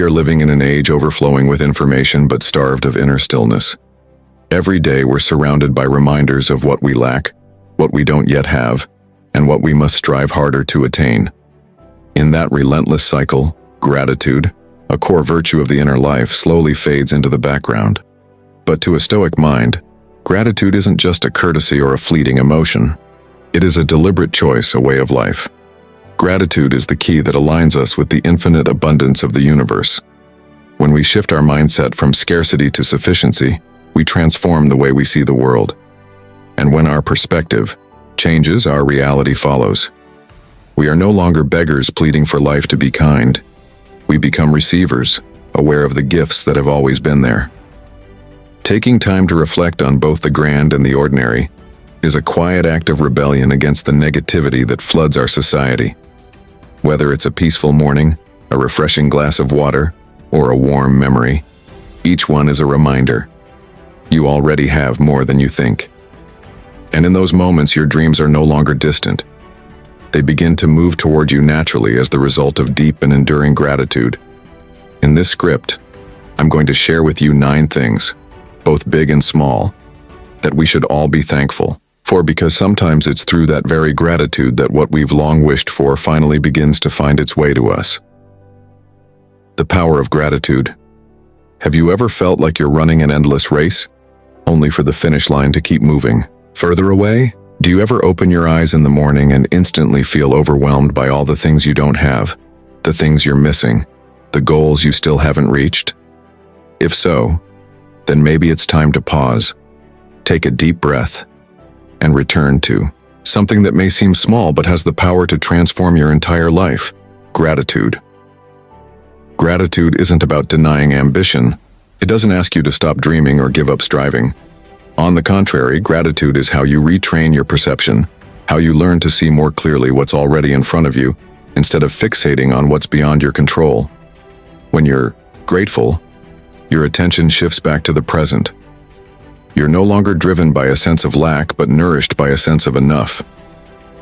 We are living in an age overflowing with information but starved of inner stillness. Every day we're surrounded by reminders of what we lack, what we don't yet have, and what we must strive harder to attain. In that relentless cycle, gratitude, a core virtue of the inner life, slowly fades into the background. But to a Stoic mind, gratitude isn't just a courtesy or a fleeting emotion. It is a deliberate choice, a way of life. Gratitude is the key that aligns us with the infinite abundance of the universe. When we shift our mindset from scarcity to sufficiency, we transform the way we see the world. And when our perspective changes, our reality follows. We are no longer beggars pleading for life to be kind. We become receivers, aware of the gifts that have always been there. Taking time to reflect on both the grand and the ordinary is a quiet act of rebellion against the negativity that floods our society. Whether it's a peaceful morning, a refreshing glass of water, or a warm memory, each one is a reminder. You already have more than you think. And in those moments, your dreams are no longer distant. They begin to move toward you naturally as the result of deep and enduring gratitude. In this script, I'm going to share with you 9 things, both big and small, that we should all be thankful for, because sometimes it's through that very gratitude that what we've long wished for finally begins to find its way to us. The power of gratitude. Have you ever felt like you're running an endless race, only for the finish line to keep moving further away? Do you ever open your eyes in the morning and instantly feel overwhelmed by all the things you don't have, the things you're missing, the goals you still haven't reached? If so, then maybe it's time to pause, take a deep breath, and return to something that may seem small but has the power to transform your entire life: gratitude. Gratitude isn't about denying ambition. It doesn't ask you to stop dreaming or give up striving. On the contrary, gratitude is how you retrain your perception, how you learn to see more clearly what's already in front of you, instead of fixating on what's beyond your control. When you're grateful, your attention shifts back to the present. You're no longer driven by a sense of lack, but nourished by a sense of enough.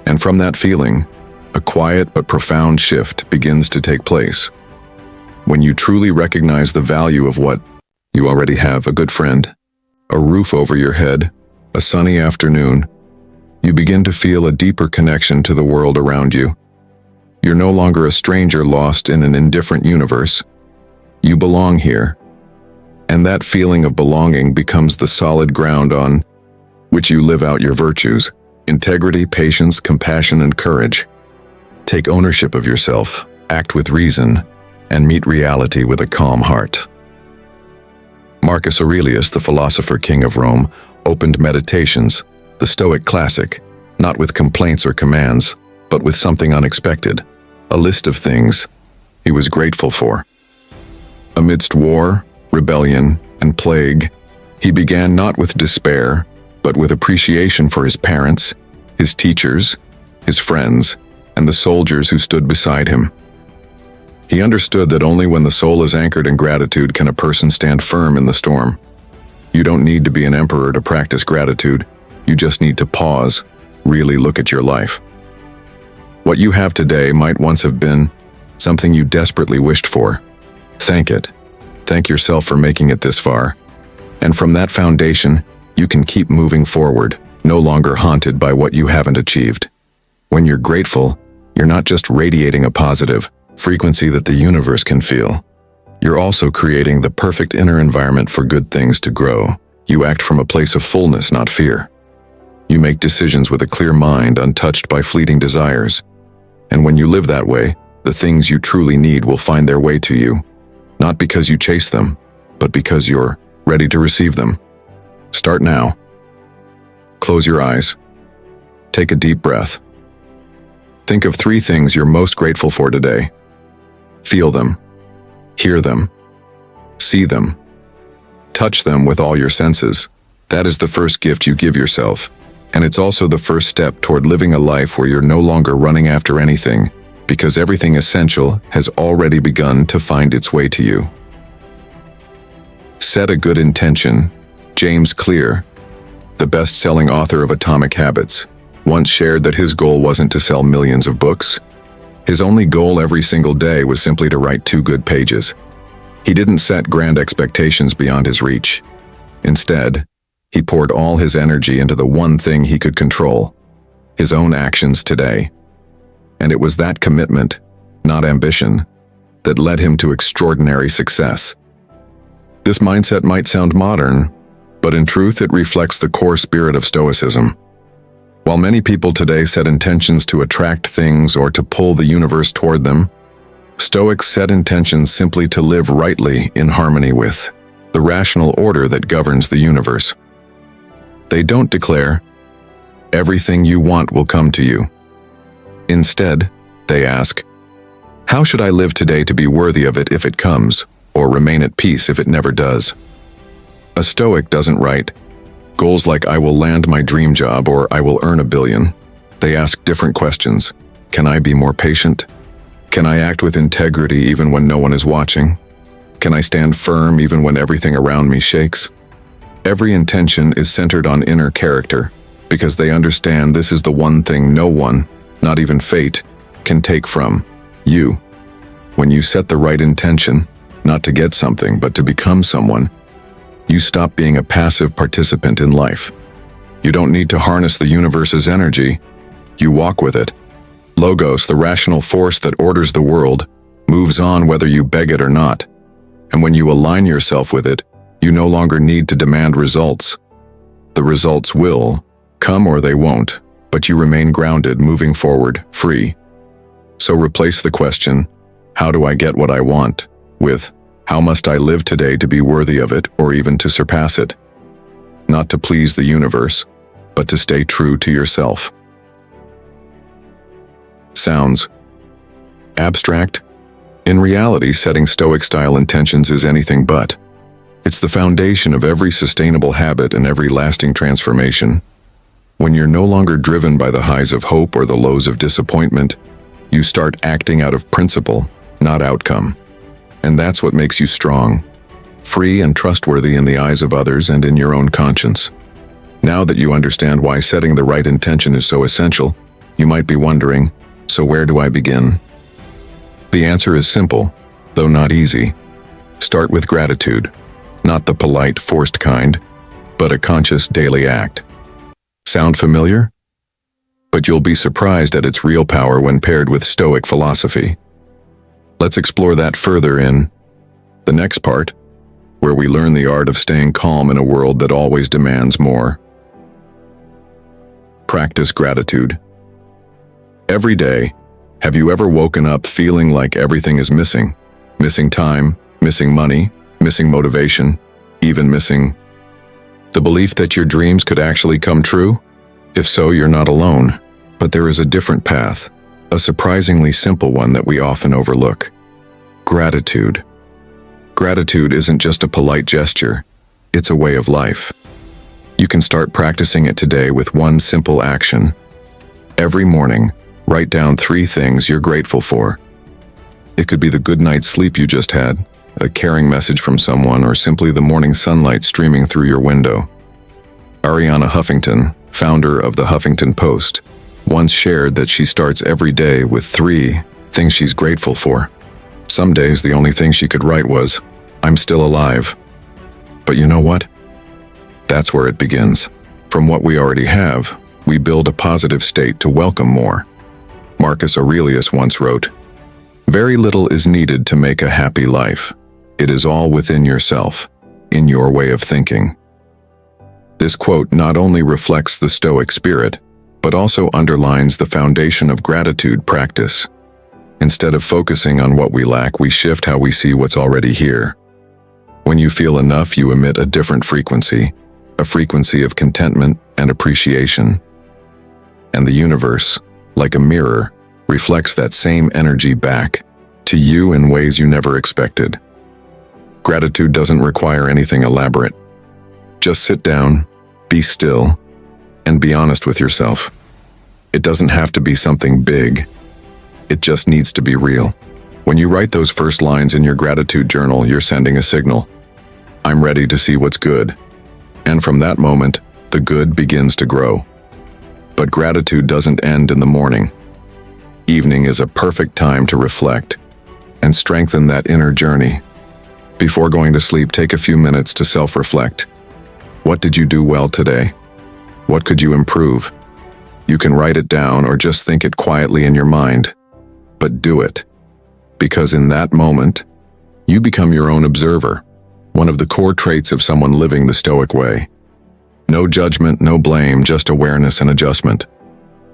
And from that feeling, a quiet but profound shift begins to take place. When you truly recognize the value of what you already have: a good friend, a roof over your head, a sunny afternoon, you begin to feel a deeper connection to the world around you. You're no longer a stranger lost in an indifferent universe. You belong here. And that feeling of belonging becomes the solid ground on which you live out your virtues: integrity, patience, compassion, and courage. Take ownership of yourself, act with reason, and meet reality with a calm heart. Marcus Aurelius, the philosopher king of Rome, opened Meditations, the Stoic classic, not with complaints or commands, but with something unexpected: a list of things he was grateful for. Amidst war, rebellion, and plague, he began not with despair, but with appreciation for his parents, his teachers, his friends, and the soldiers who stood beside him. He understood that only when the soul is anchored in gratitude can a person stand firm in the storm. You don't need to be an emperor to practice gratitude. You just need to pause, really look at your life. What you have today might once have been something you desperately wished for. Thank it. Thank yourself for making it this far. And from that foundation, you can keep moving forward, no longer haunted by what you haven't achieved. When you're grateful, you're not just radiating a positive frequency that the universe can feel. You're also creating the perfect inner environment for good things to grow. You act from a place of fullness, not fear. You make decisions with a clear mind, untouched by fleeting desires. And when you live that way, the things you truly need will find their way to you, not because you chase them, but because you're ready to receive them. Start now. Close your eyes. Take a deep breath. Think of 3 things you're most grateful for today. Feel them, hear them, see them, touch them with all your senses. That is the first gift you give yourself, and it's also the first step toward living a life where you're no longer running after anything, because everything essential has already begun to find its way to you. Set a good intention. James Clear, the best-selling author of Atomic Habits, once shared that his goal wasn't to sell millions of books. His only goal every single day was simply to write 2 good pages. He didn't set grand expectations beyond his reach. Instead, he poured all his energy into the one thing he could control, his own actions today. And it was that commitment, not ambition, that led him to extraordinary success. This mindset might sound modern, but in truth it reflects the core spirit of Stoicism. While many people today set intentions to attract things or to pull the universe toward them, Stoics set intentions simply to live rightly in harmony with the rational order that governs the universe. They don't declare, "Everything you want will come to you." Instead, they ask, "How should I live today to be worthy of it if it comes, or remain at peace if it never does?" A Stoic doesn't write goals like "I will land my dream job" or "I will earn $1 billion." They ask different questions. Can I be more patient? Can I act with integrity even when no one is watching? Can I stand firm even when everything around me shakes? Every intention is centered on inner character, because they understand this is the one thing no one, not even fate, can take from you. When you set the right intention, not to get something but to become someone, you stop being a passive participant in life. You don't need to harness the universe's energy, you walk with it. Logos, the rational force that orders the world, moves on whether you beg it or not. And when you align yourself with it, you no longer need to demand results. The results will come or they won't, but you remain grounded, moving forward, free. So replace the question, "How do I get what I want?" with, "How must I live today to be worthy of it or even to surpass it?" Not to please the universe, but to stay true to yourself. Sounds abstract? In reality, setting Stoic-style intentions is anything but. It's the foundation of every sustainable habit and every lasting transformation. When you're no longer driven by the highs of hope or the lows of disappointment, you start acting out of principle, not outcome. And that's what makes you strong, free and trustworthy in the eyes of others and in your own conscience. Now that you understand why setting the right intention is so essential, you might be wondering, so where do I begin? The answer is simple, though not easy. Start with gratitude, not the polite, forced kind, but a conscious daily act. Sound familiar? But you'll be surprised at its real power when paired with Stoic philosophy. Let's explore that further in the next part, where we learn the art of staying calm in a world that always demands more. Practice gratitude. Every day, have you ever woken up feeling like everything is missing? Missing time, missing money, missing motivation, even missing the belief that your dreams could actually come true? If so, you're not alone. But there is a different path, a surprisingly simple one that we often overlook. Gratitude. Gratitude isn't just a polite gesture, it's a way of life. You can start practicing it today with one simple action. Every morning, write down 3 things you're grateful for. It could be the good night's sleep you just had, a caring message from someone, or simply the morning sunlight streaming through your window. Arianna Huffington, founder of the Huffington Post, once shared that she starts every day with 3 things she's grateful for. Some days the only thing she could write was, "I'm still alive." But you know what? That's where it begins. From what we already have, we build a positive state to welcome more. Marcus Aurelius once wrote, "Very little is needed to make a happy life. It is all within yourself, in your way of thinking." This quote not only reflects the Stoic spirit, but also underlines the foundation of gratitude practice. Instead of focusing on what we lack, we shift how we see what's already here. When you feel enough, you emit a different frequency, a frequency of contentment and appreciation. And the universe, like a mirror, reflects that same energy back to you in ways you never expected. Gratitude doesn't require anything elaborate. Just sit down, be still, and be honest with yourself. It doesn't have to be something big. It just needs to be real. When you write those first lines in your gratitude journal, you're sending a signal. I'm ready to see what's good. And from that moment, the good begins to grow. But gratitude doesn't end in the morning. Evening is a perfect time to reflect and strengthen that inner journey. Before going to sleep, take a few minutes to self-reflect. What did you do well today? What could you improve? You can write it down or just think it quietly in your mind. But do it. Because in that moment, you become your own observer, one of the core traits of someone living the Stoic way. No judgment, no blame, just awareness and adjustment.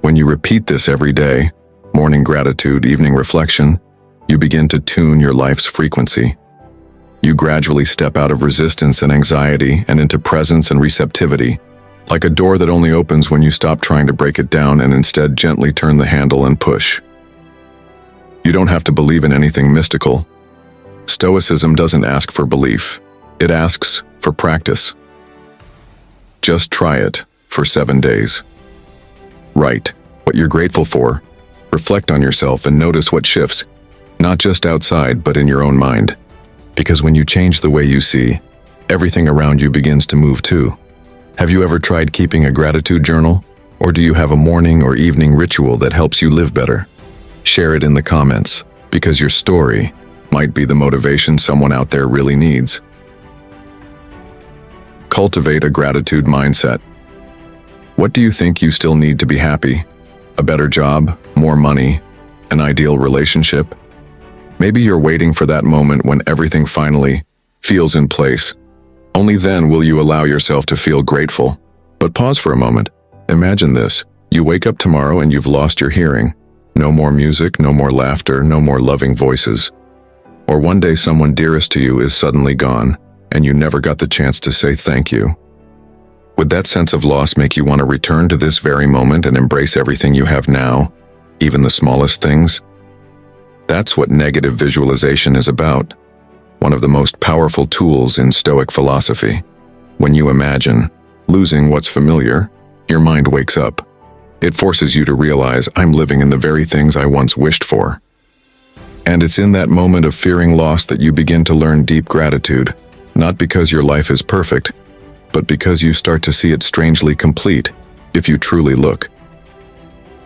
When you repeat this every day, morning gratitude, evening reflection, you begin to tune your life's frequency. You gradually step out of resistance and anxiety and into presence and receptivity, like a door that only opens when you stop trying to break it down and instead gently turn the handle and push. You don't have to believe in anything mystical. Stoicism doesn't ask for belief. It asks for practice. Just try it for 7 days. Write what you're grateful for. Reflect on yourself and notice what shifts, not just outside, but in your own mind. Because when you change the way you see, everything around you begins to move too. Have you ever tried keeping a gratitude journal? Or do you have a morning or evening ritual that helps you live better? Share it in the comments, because your story might be the motivation someone out there really needs. Cultivate a gratitude mindset. What do you think you still need to be happy? A better job, more money, an ideal relationship? Maybe you're waiting for that moment when everything finally feels in place. Only then will you allow yourself to feel grateful. But pause for a moment. Imagine this. You wake up tomorrow and you've lost your hearing. No more music, no more laughter, no more loving voices. Or one day someone dearest to you is suddenly gone, and you never got the chance to say thank you. Would that sense of loss make you want to return to this very moment and embrace everything you have now, even the smallest things? That's what negative visualization is about. One of the most powerful tools in Stoic philosophy. When you imagine losing what's familiar, your mind wakes up. It forces you to realize, I'm living in the very things I once wished for. And it's in that moment of fearing loss that you begin to learn deep gratitude, not because your life is perfect, but because you start to see it strangely complete, if you truly look.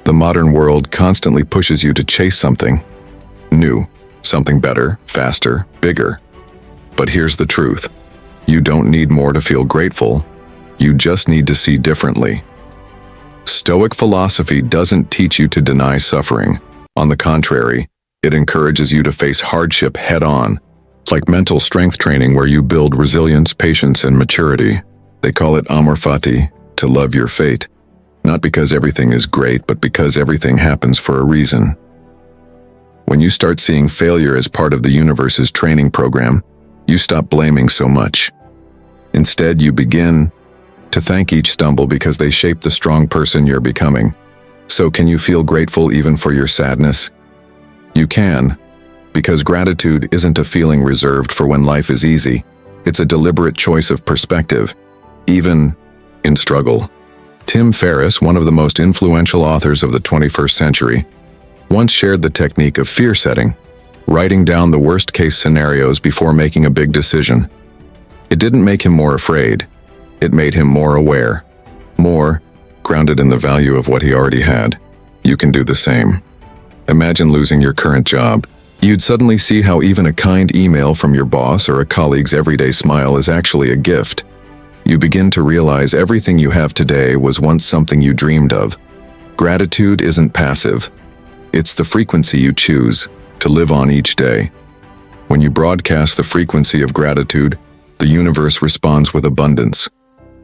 The modern world constantly pushes you to chase something new, something better, faster, bigger. But here's the truth. You don't need more to feel grateful. You just need to see differently. Stoic philosophy doesn't teach you to deny suffering. On the contrary, it encourages you to face hardship head-on, like mental strength training where you build resilience, patience, and maturity. They call it Amorati, to love your fate. Not because everything is great, but because everything happens for a reason. When you start seeing failure as part of the universe's training program, you stop blaming so much. Instead, you begin to thank each stumble because they shape the strong person you're becoming. So can you feel grateful even for your sadness? You can, because gratitude isn't a feeling reserved for when life is easy. It's a deliberate choice of perspective, even in struggle. Tim Ferriss, one of the most influential authors of the 21st century, once shared the technique of fear setting, writing down the worst-case scenarios before making a big decision. It didn't make him more afraid. It made him more aware, more grounded in the value of what he already had. You can do the same. Imagine losing your current job. You'd suddenly see how even a kind email from your boss or a colleague's everyday smile is actually a gift. You begin to realize everything you have today was once something you dreamed of. Gratitude isn't passive. It's the frequency you choose to live on each day. When you broadcast the frequency of gratitude, the universe responds with abundance.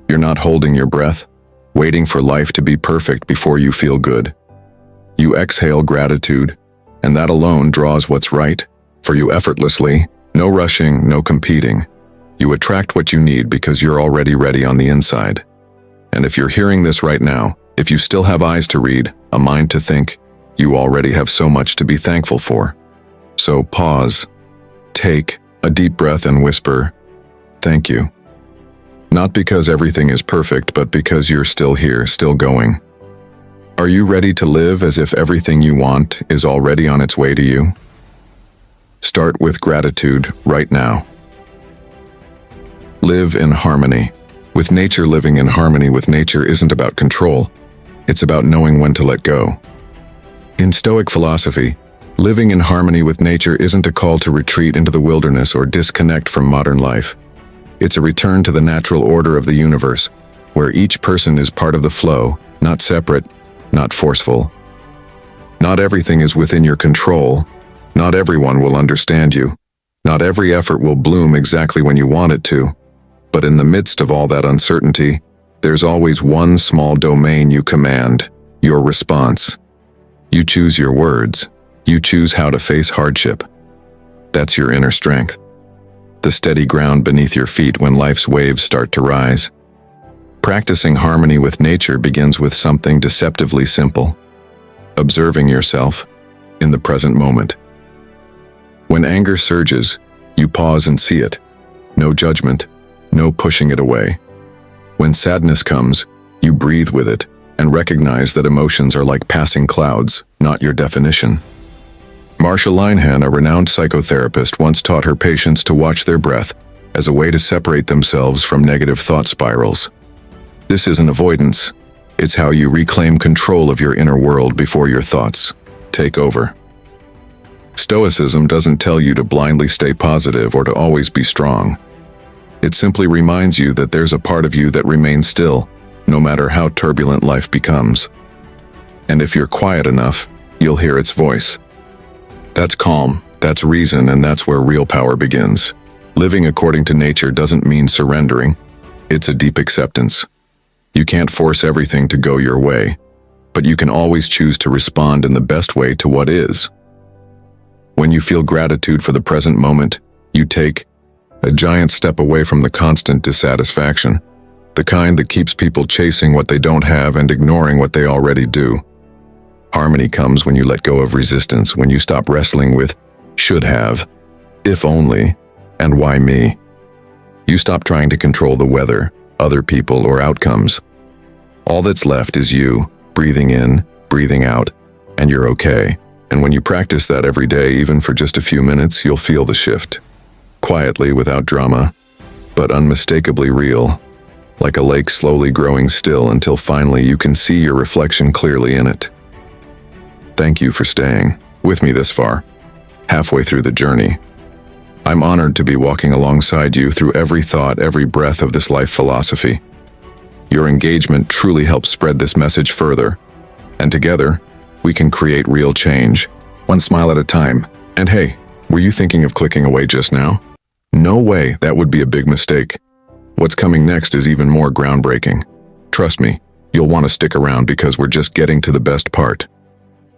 You're not holding your breath, waiting for life to be perfect before you feel good. You exhale gratitude, and that alone draws what's right for you effortlessly. No rushing, no competing. You attract what you need because you're already ready on the inside. And if you're hearing this right now, if you still have eyes to read, a mind to think, you already have so much to be thankful for. So pause, take a deep breath and whisper, thank you. Not because everything is perfect, but because you're still here, still going. Are you ready to live as if everything you want is already on its way to you? Start with gratitude right now. Live in harmony with nature. Living in harmony with nature isn't about control. It's about knowing when to let go. In Stoic philosophy, Living in harmony with nature isn't a call to retreat into the wilderness or disconnect from modern life. It's a return to the natural order of the universe, where each person is part of the flow, not separate, not forceful. Not everything is within your control. Not everyone will understand you. Not every effort will bloom exactly when you want it to. But in the midst of all that uncertainty, there's always one small domain you command: your response. You choose your words. You choose how to face hardship. That's your inner strength. The steady ground beneath your feet when life's waves start to rise. Practicing harmony with nature begins with something deceptively simple: observing yourself in the present moment. When anger surges, you pause and see it. No judgment, no pushing it away. When sadness comes, you breathe with it and recognize that emotions are like passing clouds, not your definition. Marsha Linehan, a renowned psychotherapist, once taught her patients to watch their breath as a way to separate themselves from negative thought spirals. This isn't avoidance. It's how you reclaim control of your inner world before your thoughts take over. Stoicism doesn't tell you to blindly stay positive or to always be strong. It simply reminds you that there's a part of you that remains still, no matter how turbulent life becomes. And if you're quiet enough, you'll hear its voice. That's calm, that's reason, and that's where real power begins. Living according to nature doesn't mean surrendering. It's a deep acceptance. You can't force everything to go your way, but you can always choose to respond in the best way to what is. When you feel gratitude for the present moment, you take a giant step away from the constant dissatisfaction, the kind that keeps people chasing what they don't have and ignoring what they already do. Harmony comes when you let go of resistance, when you stop wrestling with should have, if only, and why me. You stop trying to control the weather, other people, or outcomes. All that's left is you, breathing in, breathing out, and you're okay. And when you practice that every day, even for just a few minutes, you'll feel the shift. Quietly, without drama, but unmistakably real. Like a lake slowly growing still until finally you can see your reflection clearly in it. Thank you for staying with me this far, halfway through the journey. I'm honored to be walking alongside you through every thought, every breath of this life philosophy. Your engagement truly helps spread this message further, and together, we can create real change, one smile at a time. And hey, were you thinking of clicking away just now? No way, that would be a big mistake. What's coming next is even more groundbreaking. Trust me, you'll want to stick around because we're just getting to the best part.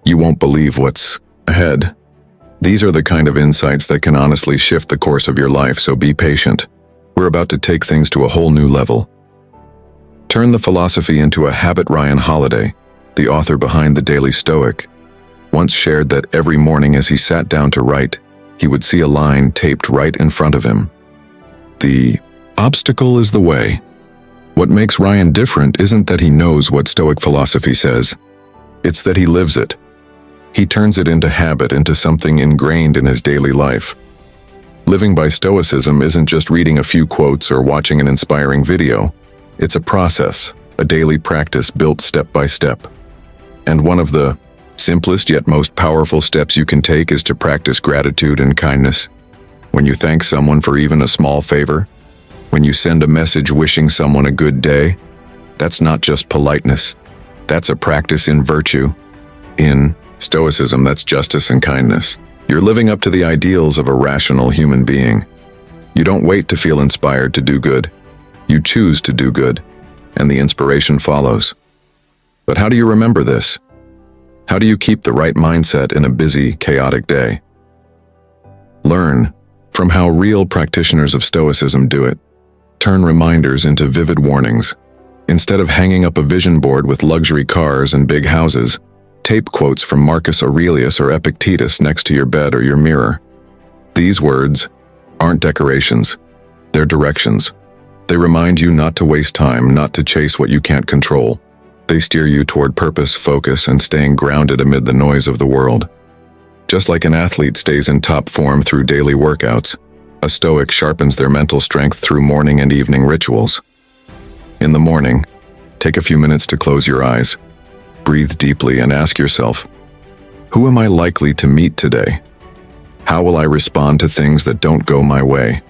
You won't believe what's ahead. These are the kind of insights that can honestly shift the course of your life, so be patient. We're about to take things to a whole new level. Turn the philosophy into a habit. Ryan Holiday, the author behind The Daily Stoic, once shared that every morning as he sat down to write, he would see a line taped right in front of him. The obstacle is the way. What makes Ryan different isn't that he knows what Stoic philosophy says. It's that he lives it. He turns it into habit, into something ingrained in his daily life. Living by Stoicism isn't just reading a few quotes or watching an inspiring video. It's a process, a daily practice built step by step. And one of the simplest yet most powerful steps you can take is to practice gratitude and kindness. When you thank someone for even a small favor, when you send a message wishing someone a good day, that's not just politeness. That's a practice in virtue. In Stoicism, that's justice and kindness. You're living up to the ideals of a rational human being. You don't wait to feel inspired to do good. You choose to do good, and the inspiration follows. But how do you remember this? How do you keep the right mindset in a busy, chaotic day? Learn from how real practitioners of Stoicism do it. Turn reminders into vivid warnings. Instead of hanging up a vision board with luxury cars and big houses, tape quotes from Marcus Aurelius or Epictetus next to your bed or your mirror. These words aren't decorations, they're directions. They remind you not to waste time, not to chase what you can't control. They steer you toward purpose, focus, and staying grounded amid the noise of the world. Just like an athlete stays in top form through daily workouts, a Stoic sharpens their mental strength through morning and evening rituals. In the morning, take a few minutes to close your eyes. Breathe deeply and ask yourself, Who am I likely to meet today? How will I respond to things that don't go my way?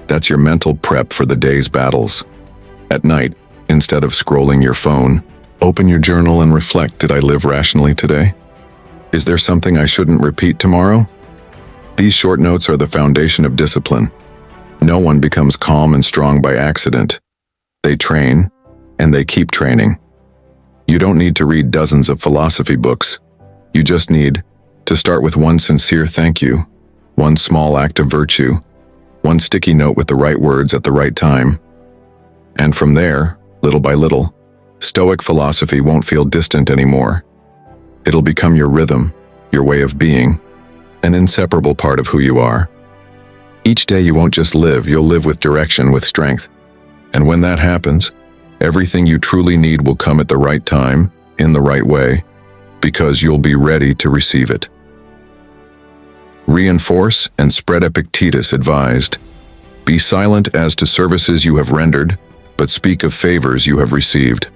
That's your mental prep for the day's battles. At night, instead of scrolling your phone, open your journal and reflect, did I live rationally today? Is there something I shouldn't repeat tomorrow? These short notes are the foundation of discipline. No one becomes calm and strong by accident. They train, and they keep training. You don't need to read dozens of philosophy books. You just need to start with one sincere thank you, one small act of virtue, one sticky note with the right words at the right time. And from there, little by little, Stoic philosophy won't feel distant anymore. It'll become your rhythm, your way of being, an inseparable part of who you are. Each day you won't just live, you'll live with direction, with strength. And when that happens, everything you truly need will come at the right time, in the right way, because you'll be ready to receive it. Reinforce and spread. Epictetus advised, "Be silent as to services you have rendered, but speak of favors you have received."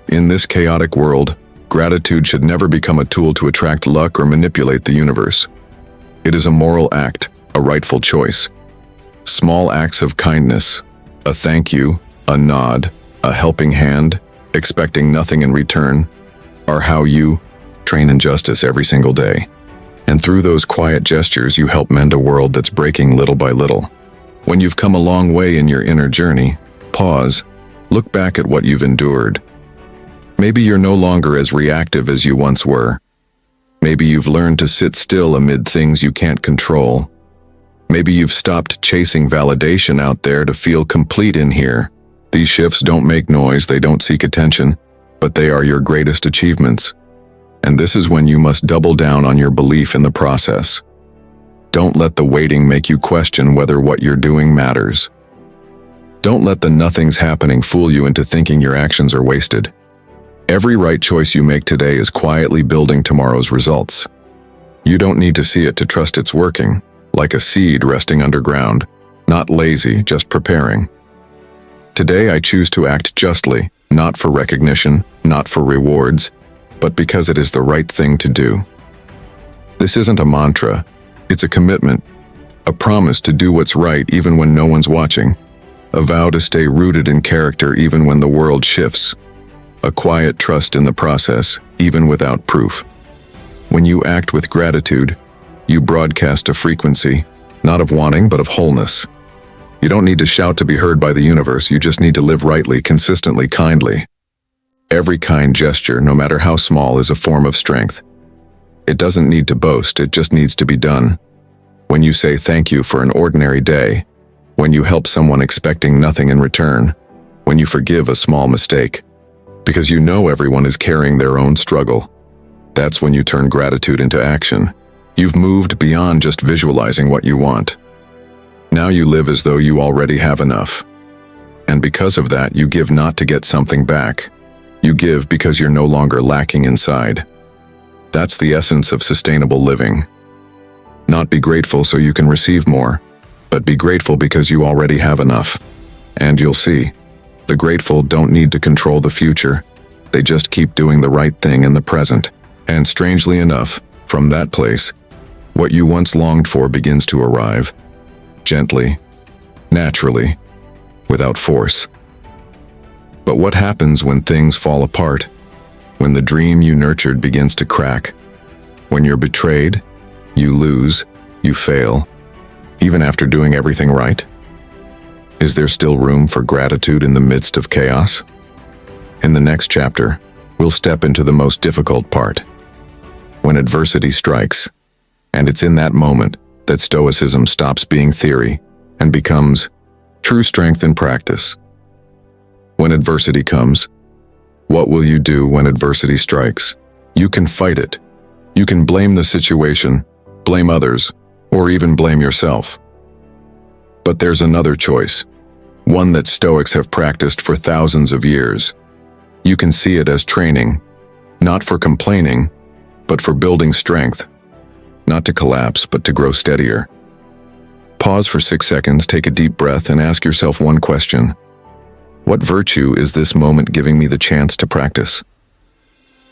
In this chaotic world, gratitude should never become a tool to attract luck or manipulate the universe. It is a moral act, a rightful choice. Small acts of kindness, a thank you, a nod, a helping hand, expecting nothing in return, are how you train in justice every single day. And through those quiet gestures, you help mend a world that's breaking little by little. When you've come a long way in your inner journey, pause, look back at what you've endured. Maybe you're no longer as reactive as you once were. Maybe you've learned to sit still amid things you can't control. Maybe you've stopped chasing validation out there to feel complete in here. These shifts don't make noise, they don't seek attention, but they are your greatest achievements. And this is when you must double down on your belief in the process. Don't let the waiting make you question whether what you're doing matters. Don't let the nothing's happening fool you into thinking your actions are wasted. Every right choice you make today is quietly building tomorrow's results. You don't need to see it to trust it's working, like a seed resting underground, not lazy, just preparing. Today I choose to act justly, not for recognition, not for rewards, but because it is the right thing to do. This isn't a mantra, it's a commitment, a promise to do what's right even when no one's watching, a vow to stay rooted in character even when the world shifts, a quiet trust in the process, even without proof. When you act with gratitude, you broadcast a frequency, not of wanting but of wholeness. You don't need to shout to be heard by the universe, you just need to live rightly, consistently, kindly. Every kind gesture, no matter how small, is a form of strength. It doesn't need to boast, it just needs to be done. When you say thank you for an ordinary day, when you help someone expecting nothing in return, when you forgive a small mistake, because you know everyone is carrying their own struggle, that's when you turn gratitude into action. You've moved beyond just visualizing what you want. Now you live as though you already have enough. And because of that, you give not to get something back. You give because you're no longer lacking inside. That's the essence of sustainable living. Not be grateful so you can receive more, but be grateful because you already have enough. And you'll see, the grateful don't need to control the future. They just keep doing the right thing in the present. And strangely enough, from that place, what you once longed for begins to arrive. Gently, naturally, without force. But what happens when things fall apart? When the dream you nurtured begins to crack? When you're betrayed, you lose, you fail, even after doing everything right? Is there still room for gratitude in the midst of chaos? In the next chapter, we'll step into the most difficult part. When adversity strikes, and it's in that moment that Stoicism stops being theory and becomes true strength in practice. When adversity comes, what will you do when adversity strikes? You can fight it. You can blame the situation, blame others, or even blame yourself. But there's another choice, one that Stoics have practiced for thousands of years. You can see it as training, not for complaining, but for building strength, not to collapse, but to grow steadier. Pause for 6 seconds, take a deep breath, and ask yourself one question. What virtue is this moment giving me the chance to practice?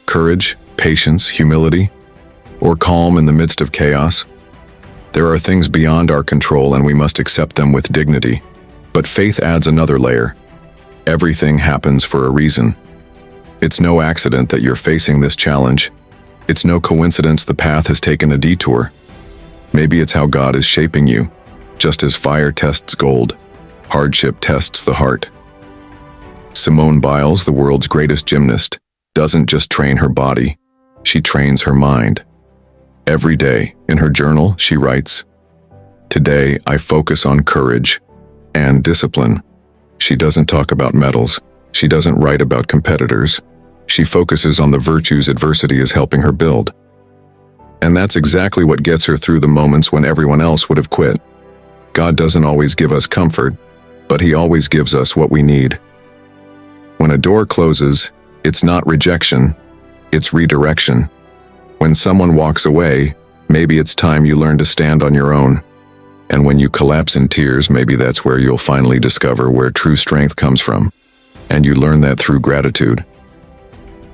Courage, patience, humility, or calm in the midst of chaos? There are things beyond our control and we must accept them with dignity. But faith adds another layer. Everything happens for a reason. It's no accident that you're facing this challenge. It's no coincidence the path has taken a detour. Maybe it's how God is shaping you. Just as fire tests gold, hardship tests the heart. Simone Biles, the world's greatest gymnast, doesn't just train her body, she trains her mind. Every day, in her journal, she writes, "Today, I focus on courage and discipline." She doesn't talk about medals. She doesn't write about competitors. She focuses on the virtues adversity is helping her build. And that's exactly what gets her through the moments when everyone else would have quit. God doesn't always give us comfort, but He always gives us what we need. When a door closes, it's not rejection, it's redirection. When someone walks away, maybe it's time you learn to stand on your own. And when you collapse in tears, maybe that's where you'll finally discover where true strength comes from. And you learn that through gratitude.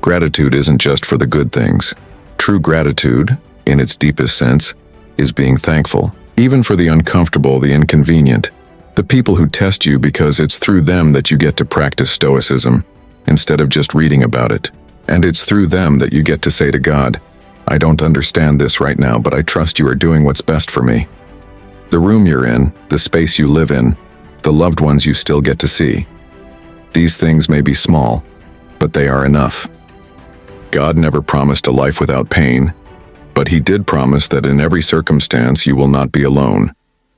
Gratitude isn't just for the good things. True gratitude, in its deepest sense, is being thankful, even for the uncomfortable, the inconvenient, the people who test you, because it's through them that you get to practice Stoicism, instead of just reading about it. And it's through them that you get to say to God, "I don't understand this right now, but I trust you are doing what's best for me." The room you're in, the space you live in, the loved ones you still get to see. These things may be small, but they are enough. God never promised a life without pain, but He did promise that in every circumstance you will not be alone.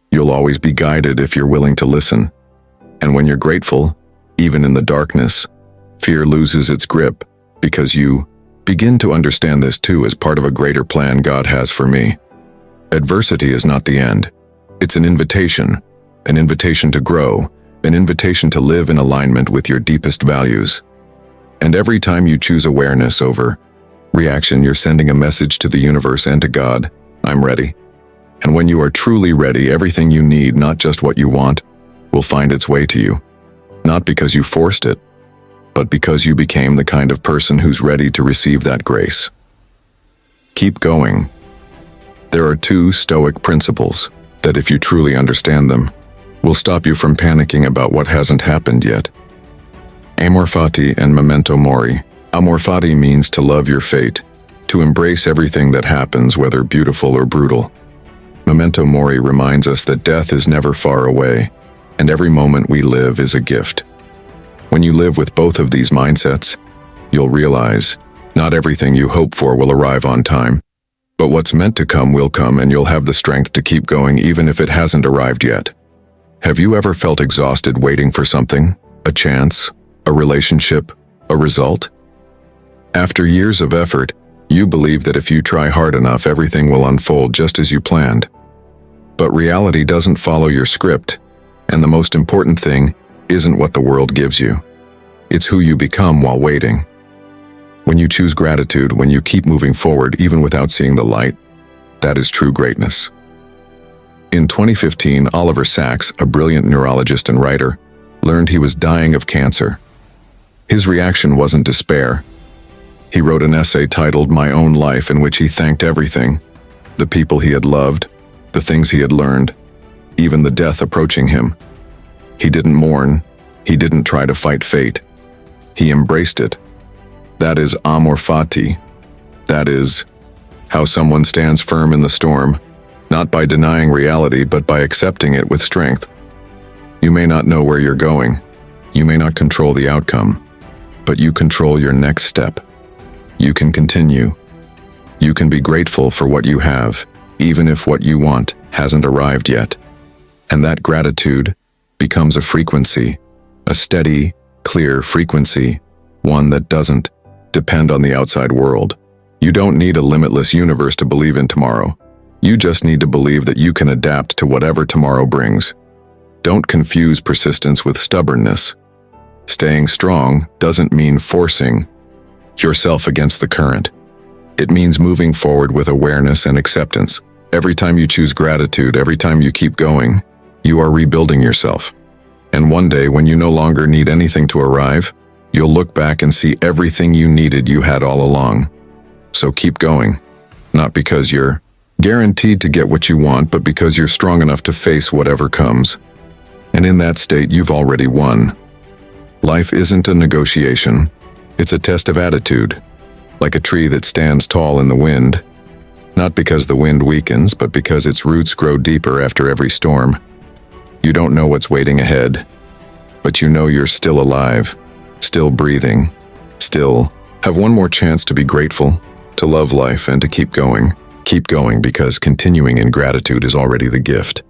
You'll always be guided if you're willing to listen. And when you're grateful, even in the darkness, fear loses its grip, because you begin to understand this too as part of a greater plan God has for me. Adversity is not the end. It's an invitation to grow, an invitation to live in alignment with your deepest values. And every time you choose awareness over reaction, you're sending a message to the universe and to God, "I'm ready." And when you are truly ready, everything you need, not just what you want, will find its way to you. Not because you forced it, but because you became the kind of person who's ready to receive that grace. Keep going. There are two Stoic principles that, if you truly understand them, will stop you from panicking about what hasn't happened yet. Amor fati and memento mori. Amor fati means to love your fate, to embrace everything that happens, whether beautiful or brutal. Memento mori reminds us that death is never far away, and every moment we live is a gift. When you live with both of these mindsets, you'll realize not everything you hope for will arrive on time, but what's meant to come will come, and you'll have the strength to keep going even if it hasn't arrived yet. Have you ever felt exhausted waiting for something? A chance? A relationship? A result? After years of effort, you believe that if you try hard enough, everything will unfold just as you planned. But reality doesn't follow your script, and the most important thing isn't what the world gives you. It's who you become while waiting. When you choose gratitude, when you keep moving forward even without seeing the light, that is true greatness. In 2015, Oliver Sacks, a brilliant neurologist and writer, learned he was dying of cancer. His reaction wasn't despair. He wrote an essay titled "My Own Life," in which he thanked everything, the people he had loved, the things he had learned, even the death approaching him. He didn't mourn. He didn't try to fight fate. He embraced it. That is amor fati. That is how someone stands firm in the storm, not by denying reality, but by accepting it with strength. You may not know where you're going. You may not control the outcome, but you control your next step. You can continue. You can be grateful for what you have, even if what you want hasn't arrived yet. And that gratitude becomes a frequency, a steady, clear frequency, one that doesn't depend on the outside world. You don't need a limitless universe to believe in tomorrow. You just need to believe that you can adapt to whatever tomorrow brings. Don't confuse persistence with stubbornness. Staying strong doesn't mean forcing yourself against the current. It means moving forward with awareness and acceptance. Every time you choose gratitude, every time you keep going, you are rebuilding yourself. And one day, when you no longer need anything to arrive, you'll look back and see everything you needed you had all along. So keep going. Not because you're guaranteed to get what you want, but because you're strong enough to face whatever comes. And in that state, you've already won. Life isn't a negotiation. It's a test of attitude, like a tree that stands tall in the wind. Not because the wind weakens, but because its roots grow deeper after every storm. You don't know what's waiting ahead, but you know you're still alive, still breathing, still have one more chance to be grateful, to love life, and to keep going. Keep going, because continuing in gratitude is already the gift.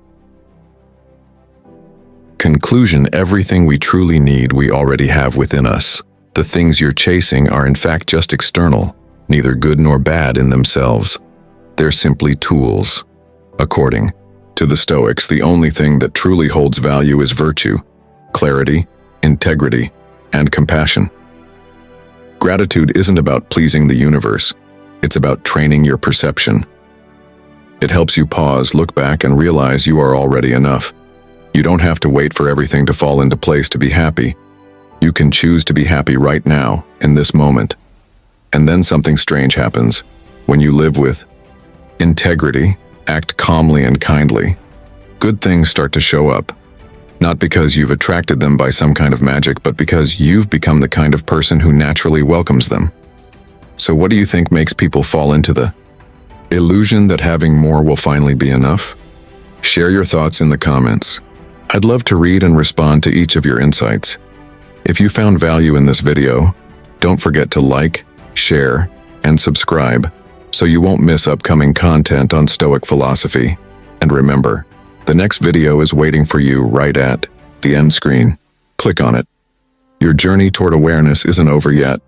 Conclusion: everything we truly need we already have within us. The things you're chasing are in fact just external, neither good nor bad in themselves. They're simply tools. According to the Stoics, the only thing that truly holds value is virtue, clarity, integrity, and compassion. Gratitude isn't about pleasing the universe. It's about training your perception. It helps you pause, look back, and realize you are already enough. You don't have to wait for everything to fall into place to be happy. You can choose to be happy right now, in this moment. And then something strange happens. When you live with integrity, act calmly and kindly, good things start to show up. Not because you've attracted them by some kind of magic, but because you've become the kind of person who naturally welcomes them. So what do you think makes people fall into the illusion that having more will finally be enough? Share your thoughts in the comments. I'd love to read and respond to each of your insights. If you found value in this video, don't forget to like, share, and subscribe so you won't miss upcoming content on Stoic philosophy. And remember, the next video is waiting for you right at the end screen. Click on it. Your journey toward awareness isn't over yet.